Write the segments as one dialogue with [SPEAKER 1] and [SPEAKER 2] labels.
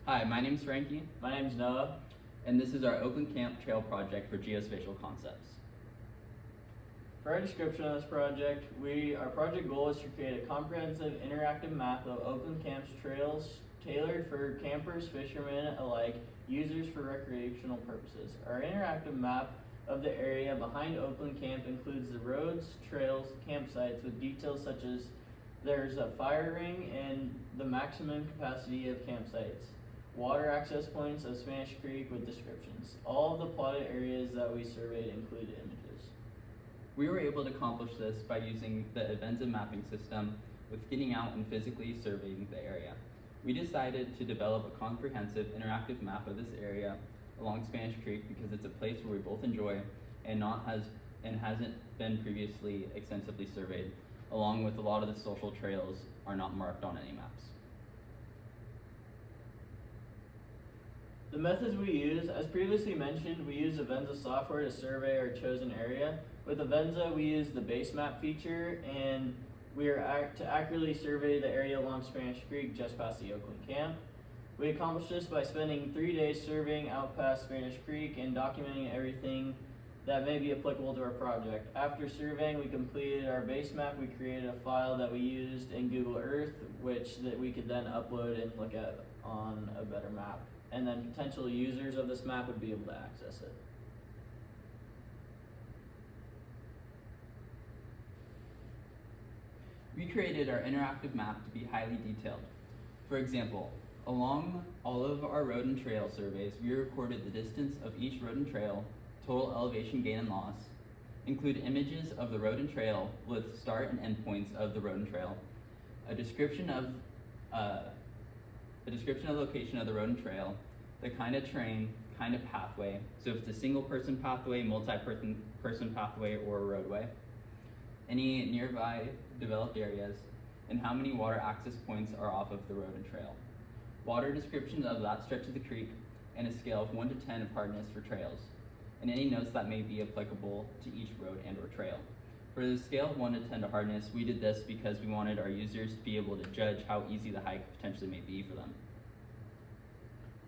[SPEAKER 1] Hi, my name's Frankie,
[SPEAKER 2] My name's Noah.
[SPEAKER 1] and this is our Oakland Camp Trail project for geospatial concepts.
[SPEAKER 2] For our description of this project, our project goal is to create a comprehensive interactive map of Oakland Camp's trails tailored for campers, fishermen alike, users for recreational purposes. Our interactive map of the area behind Oakland Camp includes the roads, trails, campsites with details such as there's a fire ring and the maximum capacity of campsites, water access points of Spanish Creek with descriptions. All of the plotted areas that we surveyed include images.
[SPEAKER 1] We were able to accomplish this by using the Avenza mapping system with getting out and physically surveying the area. We decided to develop a comprehensive interactive map of this area along Spanish Creek because it's a place where we both enjoy and hasn't been previously extensively surveyed, along with a lot of the social trails are not marked on any maps.
[SPEAKER 2] The methods we use, as previously mentioned, we use Avenza software to survey our chosen area. With Avenza, we use the base map feature, and we are to accurately survey the area along Spanish Creek just past the Oakland Camp. We accomplished this by spending 3 days surveying out past Spanish Creek and documenting everything that may be applicable to our project. After surveying, we completed our base map. We created a file that we used in Google Earth, which that we could then upload and look at on a better map. And then potential users of this map would be able to access it.
[SPEAKER 1] We created our interactive map to be highly detailed. For example, along all of our road and trail surveys, we recorded the distance of each road and trail, total elevation gain and loss, include images of the road and trail with start and end points of the road and trail, a description of location of the road and trail, the kind of terrain, kind of pathway, so if it's a single person pathway, multi-person pathway, or a roadway, any nearby developed areas, and how many water access points are off of the road and trail. Water descriptions of that stretch of the creek, and a scale of 1 to 10 of hardness for trails, and any notes that may be applicable to each road and or trail. For the scale of 1 to 10 to hardness, we did this because we wanted our users to be able to judge how easy the hike potentially may be for them.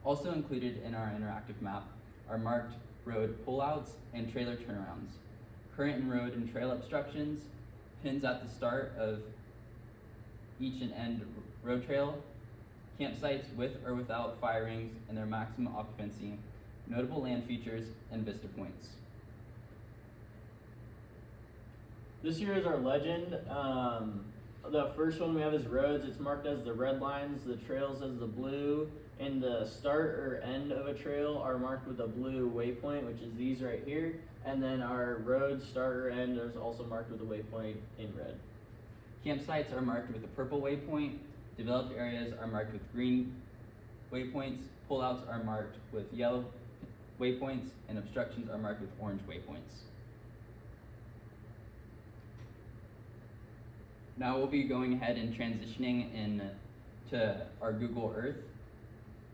[SPEAKER 1] Also included in our interactive map are marked road pullouts and trailer turnarounds, current road and trail obstructions, pins at the start of each and end road trail, campsites with or without fire rings and their maximum occupancy, notable land features, and vista points.
[SPEAKER 2] This here is our legend. The first one we have is roads. It's marked as the red lines, the trails as the blue, and the start or end of a trail are marked with a blue waypoint, which is these right here. And then our road start or end is also marked with a waypoint in red.
[SPEAKER 1] Campsites are marked with a purple waypoint, developed areas are marked with green waypoints, pullouts are marked with yellow waypoints, and obstructions are marked with orange waypoints. Now we'll be going ahead and transitioning into our Google Earth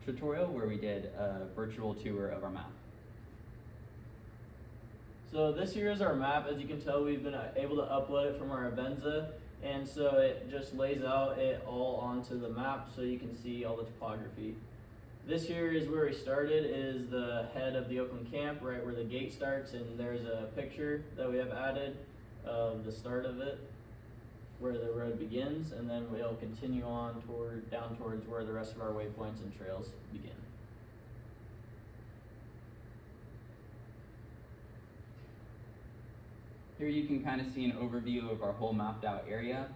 [SPEAKER 1] tutorial where we did a virtual tour of our map.
[SPEAKER 2] So this here is our map. As you can tell, we've been able to upload it from our Avenza, and so it just lays out it all onto the map so you can see all the topography. This here is where we started, is the head of the Oakland Camp, right where the gate starts, and there's a picture that we have added of the start of it, where the road begins, and then we'll continue on down towards where the rest of our waypoints and trails begin.
[SPEAKER 1] Here you can kind of see an overview of our whole mapped out area.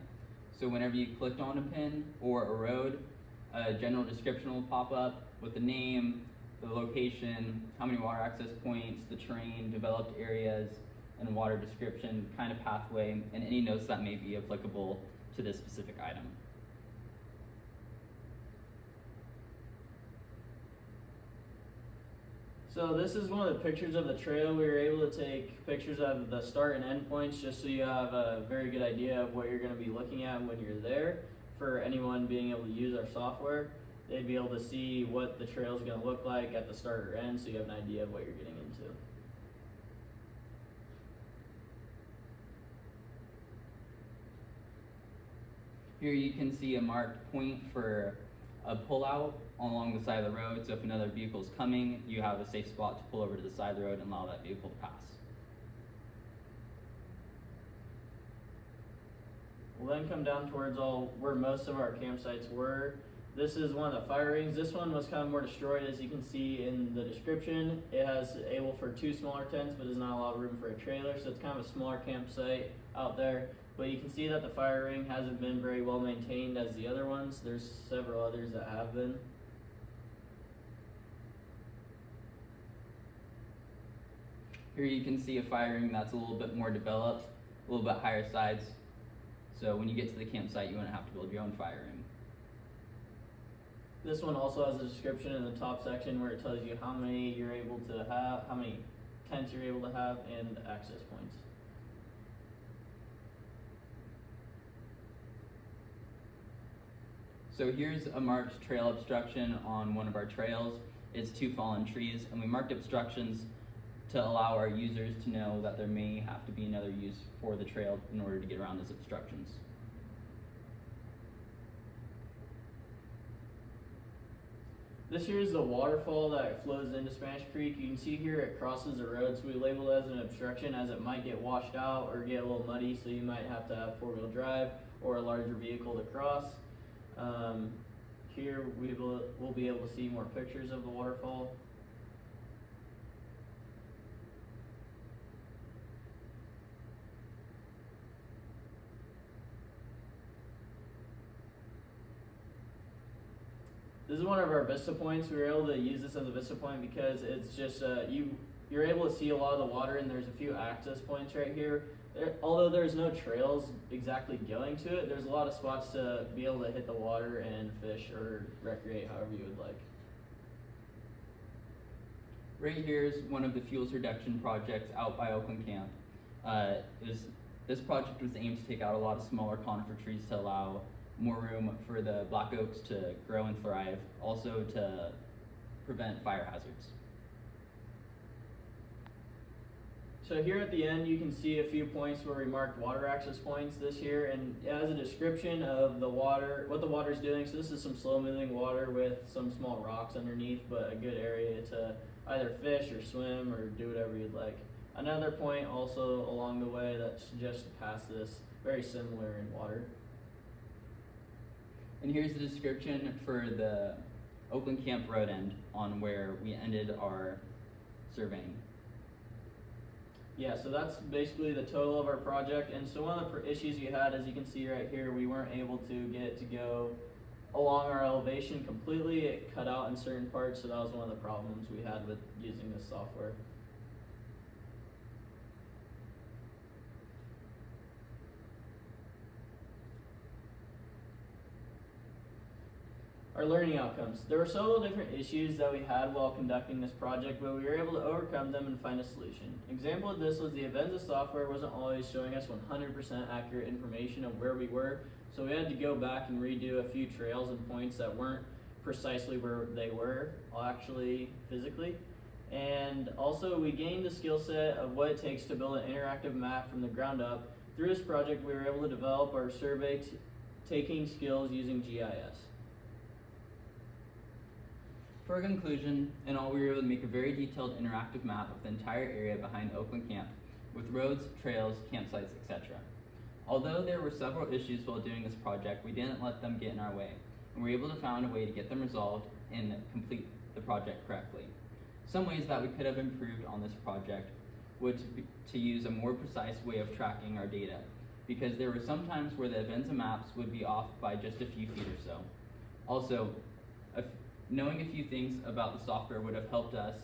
[SPEAKER 1] So whenever you clicked on a pin or a road, a general description will pop up with the name, the location, how many water access points, the terrain, developed areas, and water description, kind of pathway, and any notes that may be applicable to this specific item.
[SPEAKER 2] So this is one of the pictures of the trail. We were able to take pictures of the start and end points just so you have a very good idea of what you're going to be looking at when you're there. For anyone being able to use our software, they'd be able to see what the trail is going to look like at the start or end so you have an idea of what you're getting into.
[SPEAKER 1] Here you can see a marked point for a pullout along the side of the road, so if another vehicle is coming, you have a safe spot to pull over to the side of the road and allow that vehicle to pass.
[SPEAKER 2] We'll then come down towards where most of our campsites were. This is one of the fire rings. This one was kind of more destroyed, as you can see in the description. It has able for 2 smaller tents, but does not allow room for a trailer, so it's kind of a smaller campsite out there. But you can see that the fire ring hasn't been very well maintained as the other ones. There's several others that have been.
[SPEAKER 1] Here you can see a fire ring that's a little bit more developed, a little bit higher sides. So when you get to the campsite, you wouldn't have to build your own fire ring.
[SPEAKER 2] This one also has a description in the top section where it tells you how many you're able to have, how many tents you're able to have, and access points.
[SPEAKER 1] So here's a marked trail obstruction on one of our trails. It's 2 fallen trees, and we marked obstructions to allow our users to know that there may have to be another use for the trail in order to get around those obstructions.
[SPEAKER 2] This here is the waterfall that flows into Spanish Creek. You can see here it crosses the road, so we label it as an obstruction as it might get washed out or get a little muddy, so you might have to have 4-wheel drive or a larger vehicle to cross. Here we'll be able to see more pictures of the waterfall. This is one of our vista points. We were able to use this as a vista point because it's just you're able to see a lot of the water, and there's a few access points right here. Although there's no trails exactly going to it, there's a lot of spots to be able to hit the water and fish or recreate however you would like.
[SPEAKER 1] Right here is one of the fuels reduction projects out by Oakland Camp. This project was aimed to take out a lot of smaller conifer trees to allow more room for the black oaks to grow and thrive, also to prevent fire hazards.
[SPEAKER 2] So here at the end, you can see a few points where we marked water access points this year, and it has a description of the water, what the water's doing. So this is some slow moving water with some small rocks underneath, but a good area to either fish or swim or do whatever you'd like. Another point also along the way that's just past this, very similar in water.
[SPEAKER 1] And here's the description for the Oakland Camp road end on where we ended our surveying.
[SPEAKER 2] Yeah, so that's basically the total of our project. And so one of the issues you had, as you can see right here, we weren't able to get to go along our elevation completely. It cut out in certain parts, so that was one of the problems we had with using this software. Our learning outcomes. There were several different issues that we had while conducting this project, but we were able to overcome them and find a solution. Example of this was the Avenza software wasn't always showing us 100% accurate information of where we were, so we had to go back and redo a few trails and points that weren't precisely where they were, actually physically. And also we gained the skill set of what it takes to build an interactive map from the ground up. Through this project, we were able to develop our survey taking skills using GIS.
[SPEAKER 1] For a conclusion, in all, we were able to make a very detailed interactive map of the entire area behind Oakland Camp, with roads, trails, campsites, etc. Although there were several issues while doing this project, we didn't let them get in our way, and we were able to find a way to get them resolved and complete the project correctly. Some ways that we could have improved on this project would be to use a more precise way of tracking our data, because there were some times where the Avenza maps would be off by just a few feet or so. Also, knowing a few things about the software would have helped us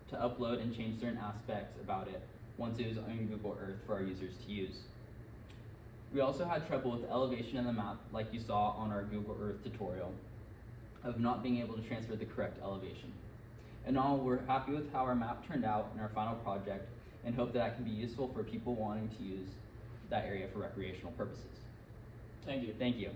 [SPEAKER 1] to upload and change certain aspects about it once it was on Google Earth for our users to use. We also had trouble with the elevation in the map, like you saw on our Google Earth tutorial, of not being able to transfer the correct elevation. In all, we're happy with how our map turned out in our final project and hope that can be useful for people wanting to use that area for recreational purposes.
[SPEAKER 2] Thank you.
[SPEAKER 1] Thank you.